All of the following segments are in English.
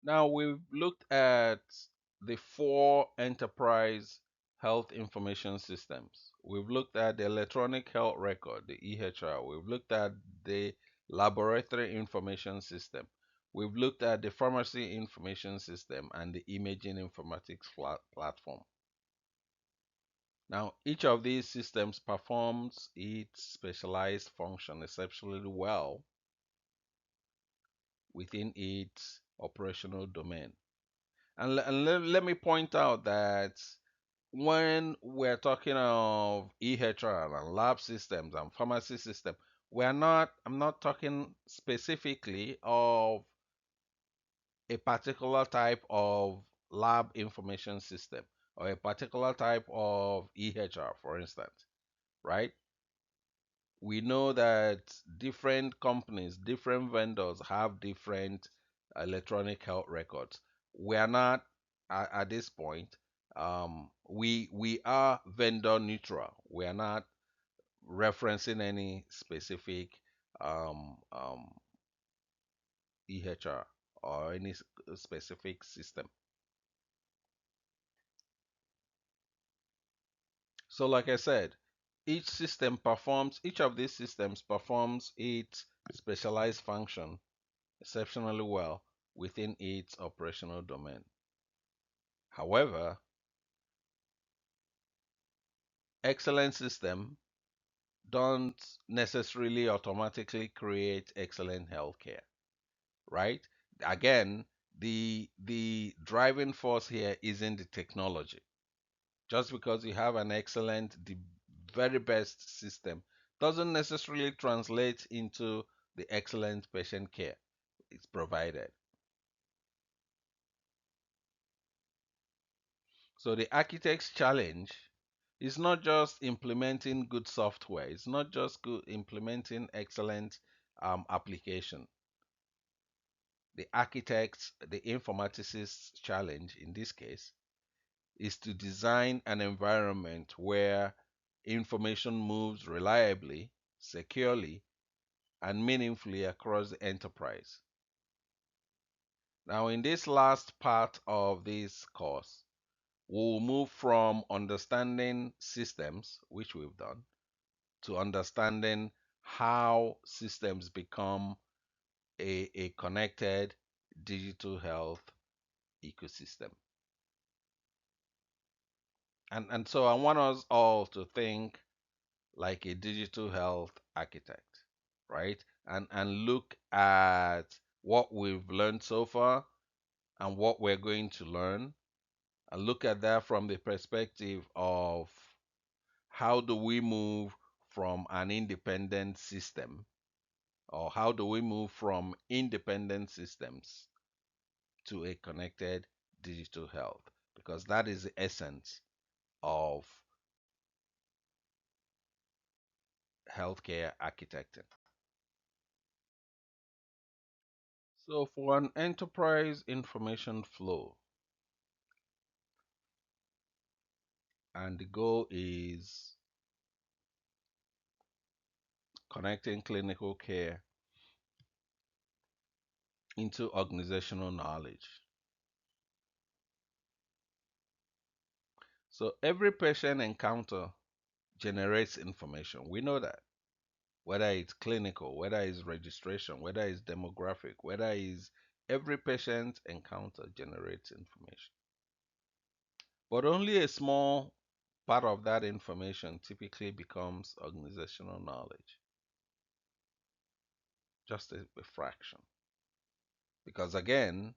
Now we've looked at the four enterprise health information systems. We've looked at the electronic health record, the EHR. We've looked at the laboratory information system. We've looked at the pharmacy information system and the imaging informatics platform. Now, each of these systems performs its specialized function exceptionally well within its operational domain. And let me point out that when we're talking of EHR and lab systems and pharmacy system, I'm not talking specifically of a particular type of lab information system or a particular type of EHR, for instance, right? We know that different companies, different vendors have different electronic health records. We are not at this point. We are vendor neutral. We are not referencing any specific EHR or any specific system. So, like I said, each of these systems performs its specialized function exceptionally well within its operational domain. However, excellent systems don't necessarily automatically create excellent healthcare, right? Again, the driving force here isn't the technology. Just because you have an excellent, the very best system doesn't necessarily translate into the excellent patient care it's provided. So the architect's challenge is not just implementing good software, it's not just good implementing excellent application. The architect's, the informaticist's challenge in this case is to design an environment where information moves reliably, securely, and meaningfully across the enterprise. Now, in this last part of this course, we'll move from understanding systems, which we've done, to understanding how systems become a connected digital health ecosystem. And so I want us all to think like a digital health architect, right? And look at what we've learned so far and what we're going to learn, and look at that from the perspective of how do we move from an independent system, or how do we move from independent systems to a connected digital health? Because that is the essence of healthcare architecting. So, for an enterprise information flow, and the goal is connecting clinical care into organizational knowledge. So, every patient encounter generates information. We know that. Whether it's clinical, whether it's registration, whether it's demographic, whether it's every patient encounter generates information. But only a small part of that information typically becomes organizational knowledge, just a fraction. Because again,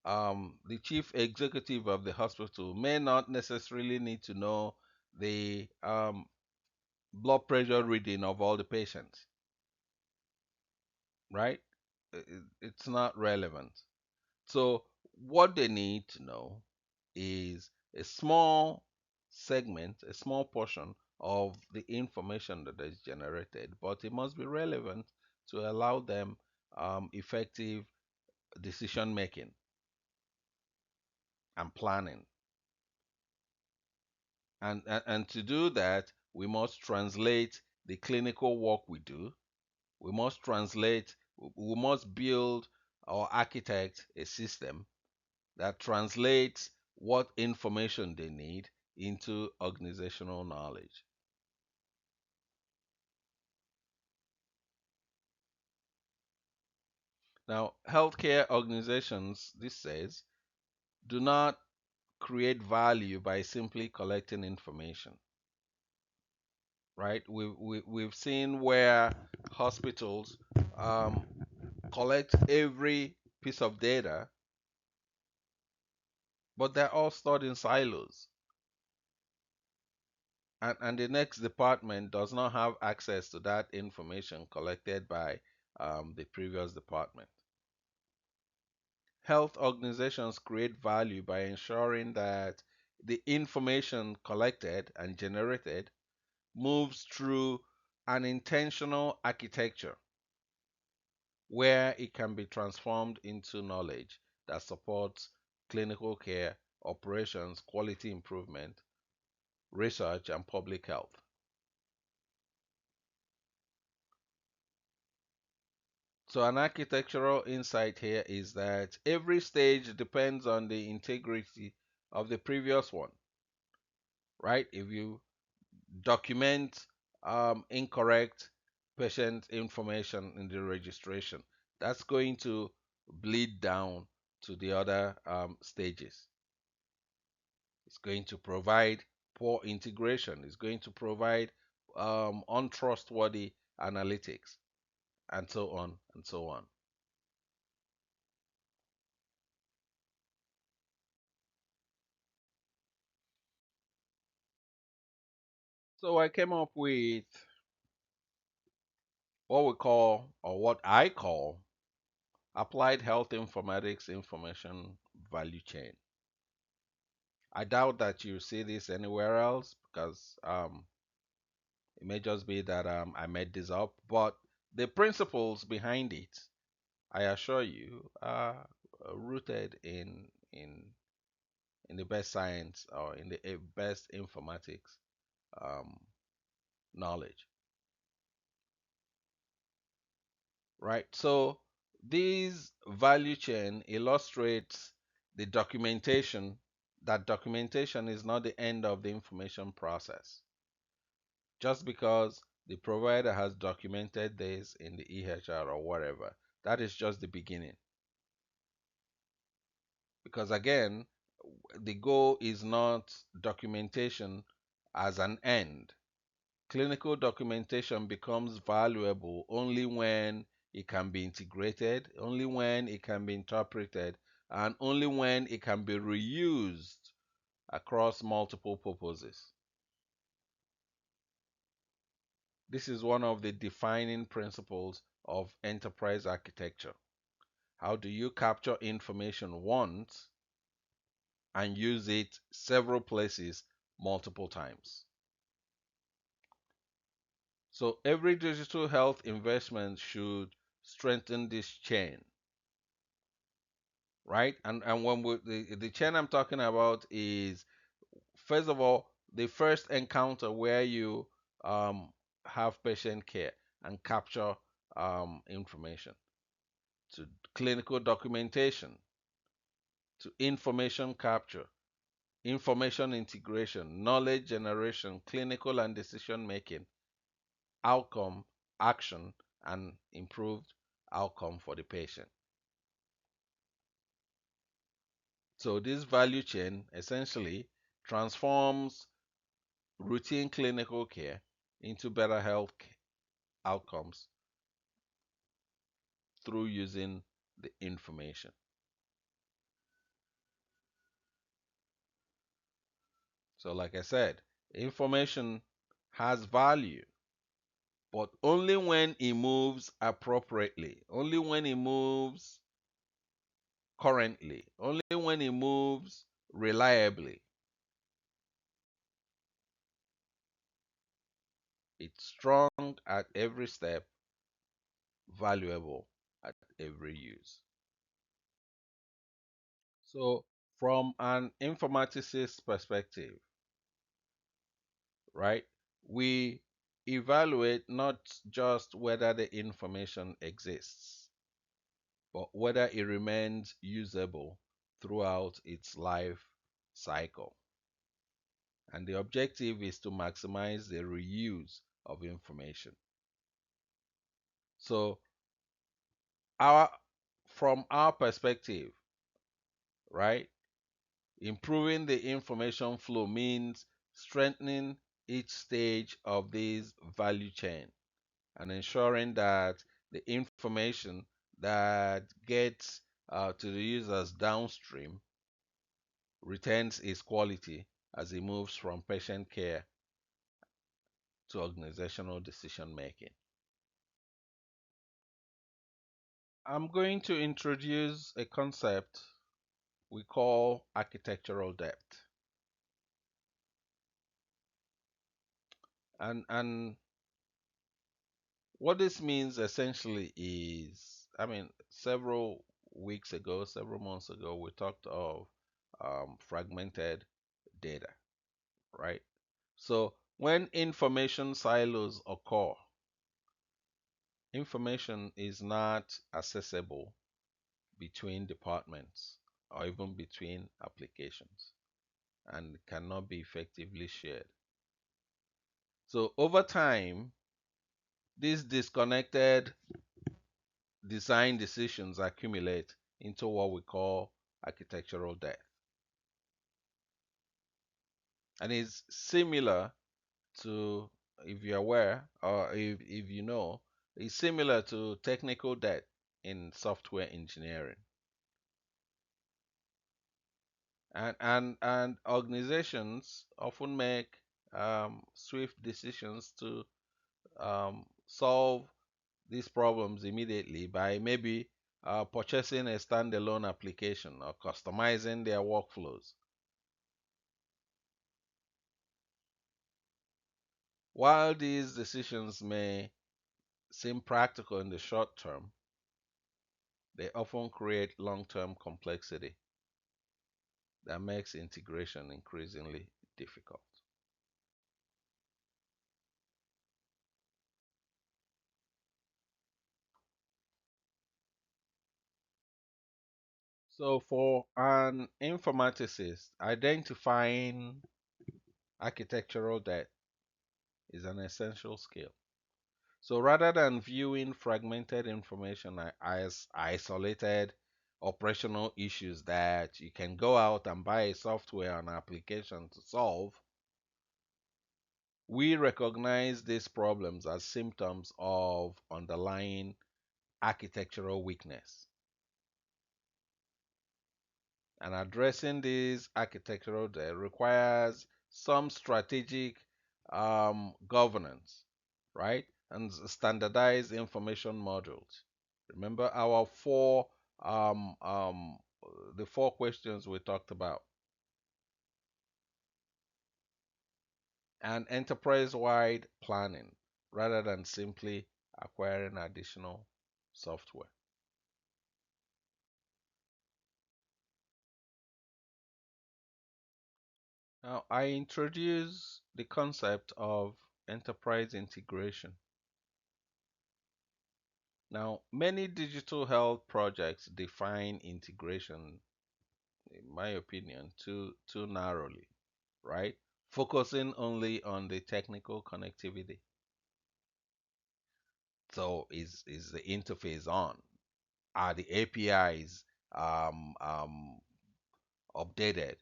the chief executive of the hospital may not necessarily need to know the blood pressure reading of all the patients, right? It's not relevant. So, what they need to know is a small segment, a small portion of the information that is generated, but it must be relevant to allow them effective decision making and planning. And to do that, we must translate the clinical work we do. We must translate, we must build or architect a system that translates what information they need into organizational knowledge. Now, healthcare organizations, this says, do not create value by simply collecting information, right? We've seen where hospitals um, collect every piece of data, but they're all stored in silos. And the next department does not have access to that information collected by the previous department. Health organizations create value by ensuring that the information collected and generated moves through an intentional architecture where it can be transformed into knowledge that supports clinical care, operations, quality improvement, research, and public health. So, an architectural insight here is that every stage depends on the integrity of the previous one, right? If you document incorrect patient information in the registration, that's going to bleed down to the other stages. It's going to provide poor integration. It's going to provide untrustworthy analytics, and so on and so on. So I came up with what we call, or what I call, applied health informatics information value chain. I doubt that you see this anywhere else because it may just be that I made this up, but the principles behind it, I assure you, are rooted in the best science or in the best informatics um, knowledge, right? So this value chain illustrates the documentation. That documentation is not the end of the information process. Just because the provider has documented this in the EHR or whatever, that is just the beginning. Because again, the goal is not documentation as an end. Clinical documentation becomes valuable only when it can be integrated, only when it can be interpreted, and only when it can be reused across multiple purposes. This is one of the defining principles of enterprise architecture. How do you capture information once and use it several places multiple times? So every digital health investment should strengthen this chain, right? And when the chain I'm talking about is, first of all, the first encounter where you um, have patient care and capture information, to clinical documentation, to information capture, information integration, knowledge generation, clinical and decision making, outcome, action, and improved outcome for the patient. So this value chain essentially transforms routine clinical care into better health outcomes through using the information. So like I said, information has value, but only when it moves appropriately, only when it moves currently, only when it moves reliably. It's strong at every step, valuable at every use. So, from an informaticist perspective, right, we evaluate not just whether the information exists, but whether it remains usable throughout its life cycle. And the objective is to maximize the reuse of information. So, our from our perspective, right, improving the information flow means strengthening each stage of this value chain and ensuring that the information that gets to the users downstream retains its quality as it moves from patient care to organizational decision making. I'm going to introduce a concept we call architectural depth. And what this means essentially is, I mean, several weeks ago, several months ago, we talked of fragmented data, right? So when information silos occur, information is not accessible between departments or even between applications and cannot be effectively shared. So over time, these disconnected design decisions accumulate into what we call architectural debt. And it's similar to, if you're aware or if you know, it's similar to technical debt in software engineering. And organizations often make swift decisions to solve these problems immediately by maybe purchasing a standalone application or customizing their workflows. While these decisions may seem practical in the short term, they often create long term complexity that makes integration increasingly difficult. So, for an informaticist, identifying architectural debt is an essential skill. So, rather than viewing fragmented information as isolated operational issues that you can go out and buy a software and application to solve, we recognize these problems as symptoms of underlying architectural weakness. And addressing this architectural debt requires some strategic governance, right? And standardized information modules. Remember our the four questions we talked about, and enterprise-wide planning rather than simply acquiring additional software. Now, I introduce the concept of enterprise integration. Now, many digital health projects define integration, in my opinion, too narrowly, right? Focusing only on the technical connectivity. So, is the interface on? Are the APIs updated?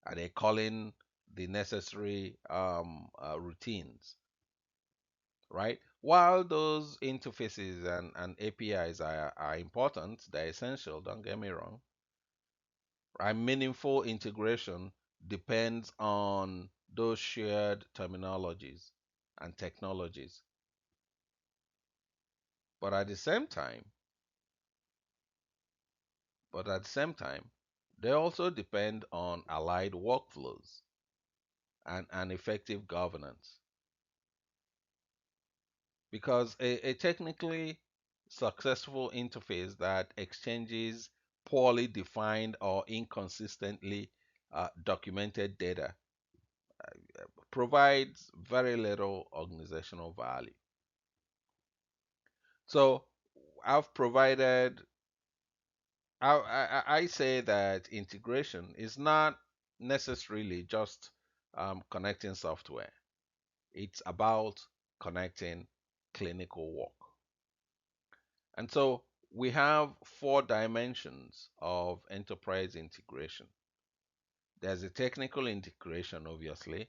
Are they calling the necessary routines? Right? While those interfaces and APIs are important, they're essential, don't get me wrong, right? Meaningful integration depends on those shared terminologies and technologies. But at the same time, but at the same time, they also depend on allied workflows and effective governance. Because a technically successful interface that exchanges poorly defined or inconsistently documented data provides very little organizational value. So I've provided I say that integration is not necessarily just connecting software. It's about connecting clinical work. And so we have four dimensions of enterprise integration. There's a technical integration, obviously,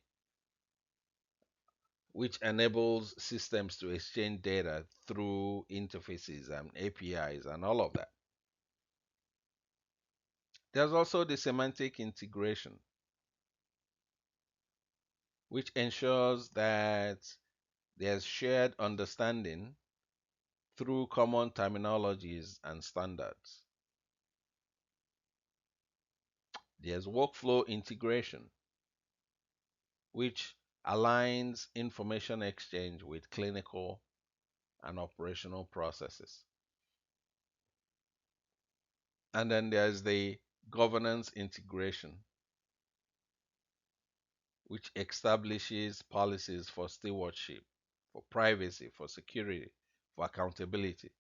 which enables systems to exchange data through interfaces and APIs and all of that. There's also the semantic integration, which ensures that there's shared understanding through common terminologies and standards. There's workflow integration, which aligns information exchange with clinical and operational processes. And then there's the governance integration, which establishes policies for stewardship, for privacy, for security, for accountability.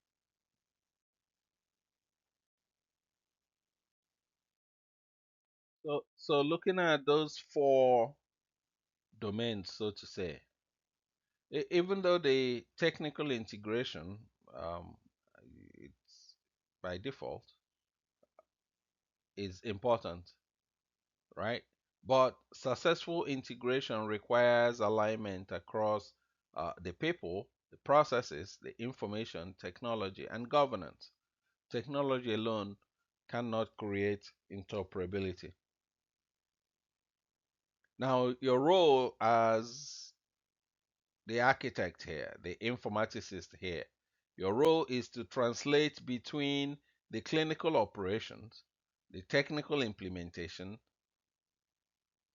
So looking at those four domains, so to say, even though the technical integration, um, it's by default, is important, right? But successful integration requires alignment across the people, the processes, the information, technology, and governance. Technology alone cannot create interoperability. Now, your role as the architect here, the informaticist here, your role is to translate between the clinical operations, the technical implementation,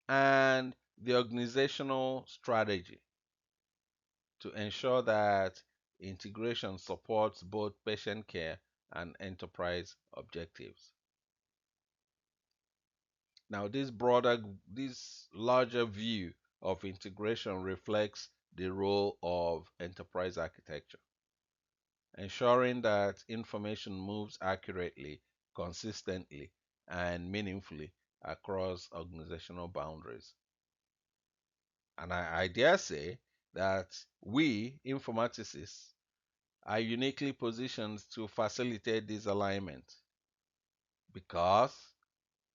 and the organizational strategy to ensure that integration supports both patient care and enterprise objectives. Now, this larger view of integration reflects the role of enterprise architecture, ensuring that information moves accurately, consistently, and meaningfully across organizational boundaries. And I dare say that we, informaticists, are uniquely positioned to facilitate this alignment because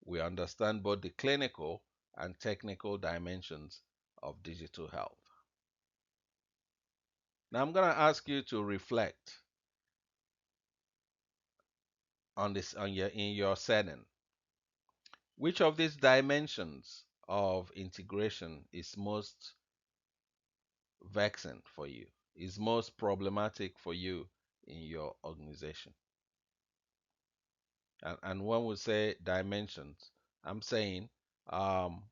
we understand both the clinical and technical dimensions of digital health. Now I'm going to ask you to reflect on this on your in your setting. Which of these dimensions of integration is most vexing for you? Is most problematic for you in your organization? And when we say dimensions, I'm saying um,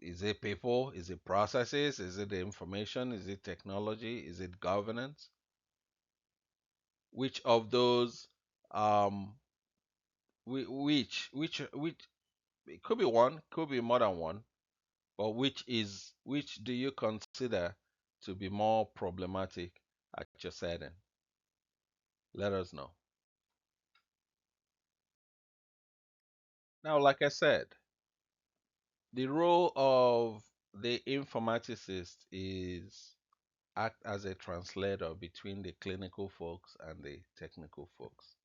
is it people? Is it processes? Is it the information? Is it technology? Is it governance? Which of those, um, which, it could be one, could be more than one, but which do you consider to be more problematic at your setting? Let us know. Now, like I said, the role of the informaticist is act as a translator between the clinical folks and the technical folks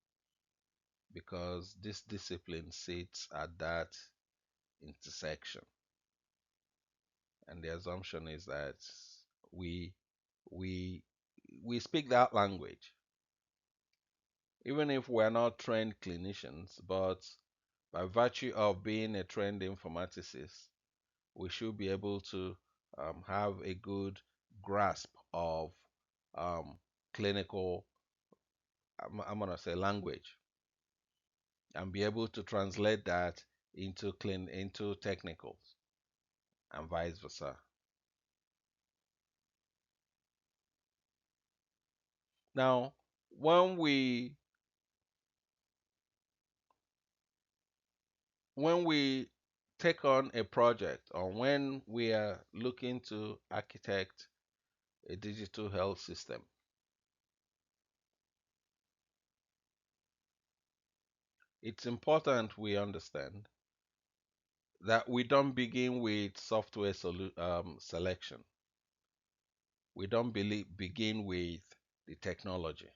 because this discipline sits at that intersection. And the assumption is that we we we speak that language, even if we're not trained clinicians, but by virtue of being a trained informaticist, we should be able to have a good grasp of um, clinical, I'm gonna say language, and be able to translate that into technicals and vice versa. Now, when we when we take on a project or when we are looking to architect a digital health system, it's important we understand that we don't begin with software selection. We don't begin with the technology,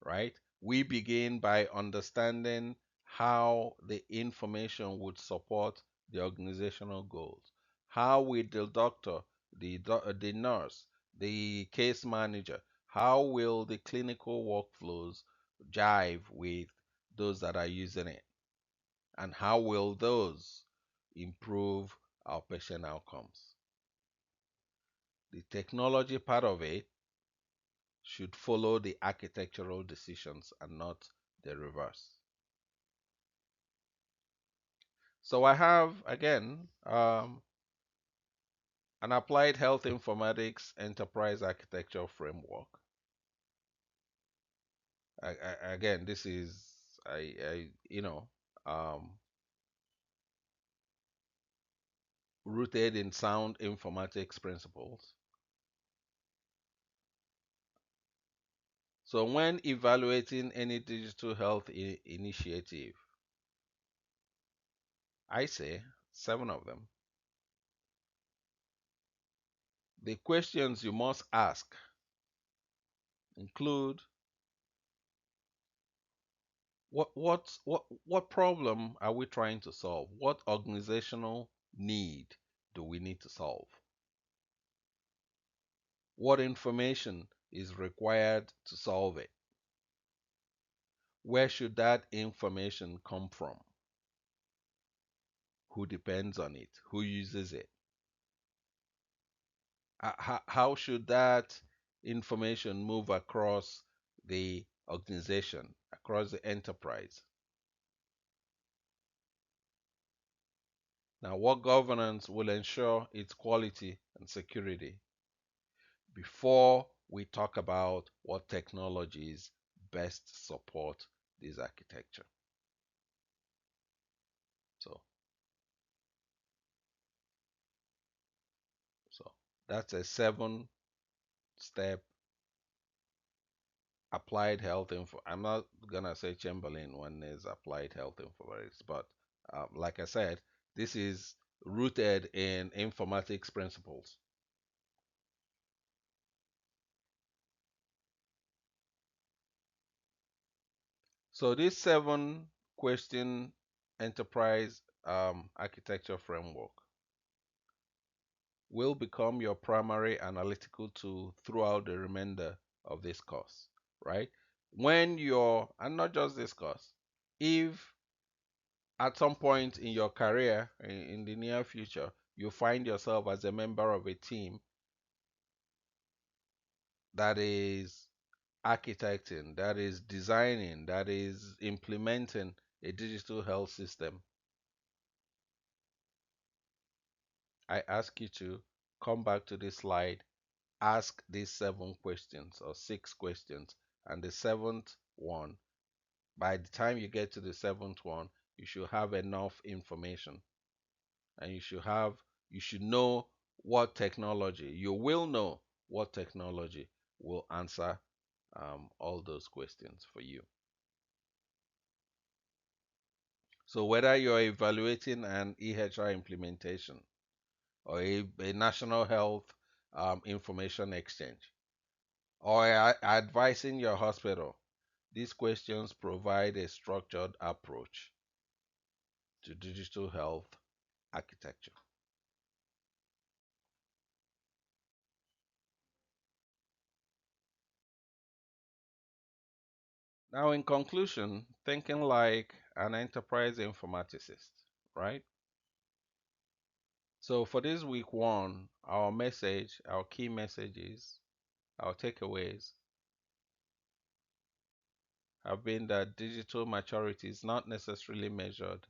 right? We begin by understanding how the information would support the organizational goals. How will the doctor, the nurse, the case manager, how will the clinical workflows jive with those that are using it? And how will those improve our patient outcomes? The technology part of it should follow the architectural decisions and not the reverse. So I have again an applied health informatics enterprise architecture framework. Again, this is um, rooted in sound informatics principles. So when evaluating any digital health initiative, I say 7 of them. The questions you must ask include what problem are we trying to solve? What organizational need do we need to solve? What information is required to solve it? Where should that information come from? Who depends on it? Who uses it? How should that information move across the organization, across the enterprise? Now, what governance will ensure its quality and security before we talk about what technologies best support this architecture? So, so that's a 7 step applied health info. I'm not gonna say Chamberlain one is applied health informatics, but like I said, this is rooted in informatics principles. So this 7 question enterprise architecture framework will become your primary analytical tool throughout the remainder of this course, right? When you're, and not just this course, if at some point in your career in the near future you find yourself as a member of a team that is architecting, that is designing, that is implementing a digital health system, I ask you to come back to this slide, ask these 7 questions or 6 questions, and the seventh one, by the time you get to the seventh one, you should have enough information and you should know what technology, you will know what technology will answer all those questions for you. So whether you're evaluating an EHR implementation or a national health information exchange or advising your hospital, these questions provide a structured approach to digital health architecture. Now, in conclusion, thinking like an enterprise informaticist, right? So, for this week one, our message, our key messages, our takeaways have been that digital maturity is not necessarily measured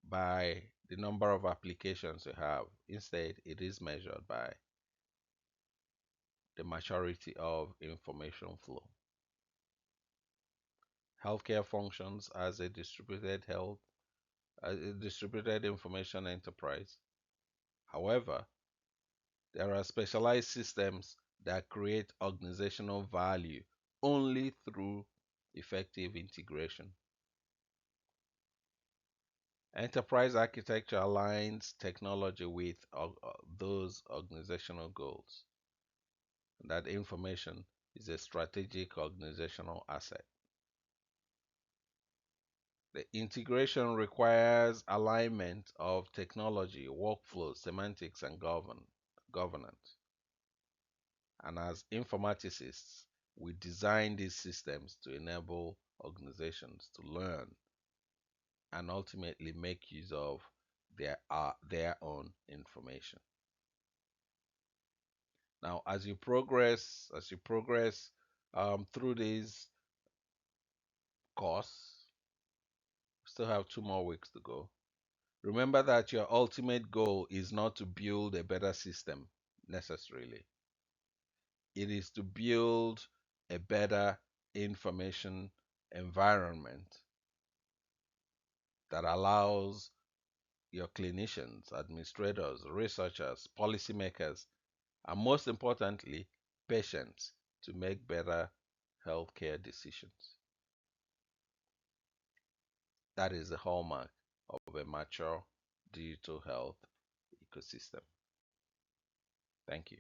by the number of applications you have. Instead, it is measured by the maturity of information flow. Healthcare functions as a distributed information enterprise. However, there are specialized systems that create organizational value only through effective integration. Enterprise architecture aligns technology with those organizational goals. That information is a strategic organizational asset. The integration requires alignment of technology, workflow, semantics, and governance. And as informaticists, we design these systems to enable organizations to learn and ultimately make use of their own information. Now, as you progress through this course, we still have 2 more weeks to go. Remember that your ultimate goal is not to build a better system necessarily. It is to build a better information environment that allows your clinicians, administrators, researchers, policymakers, and most importantly, patients to make better healthcare decisions. That is the hallmark of a mature digital health ecosystem. Thank you.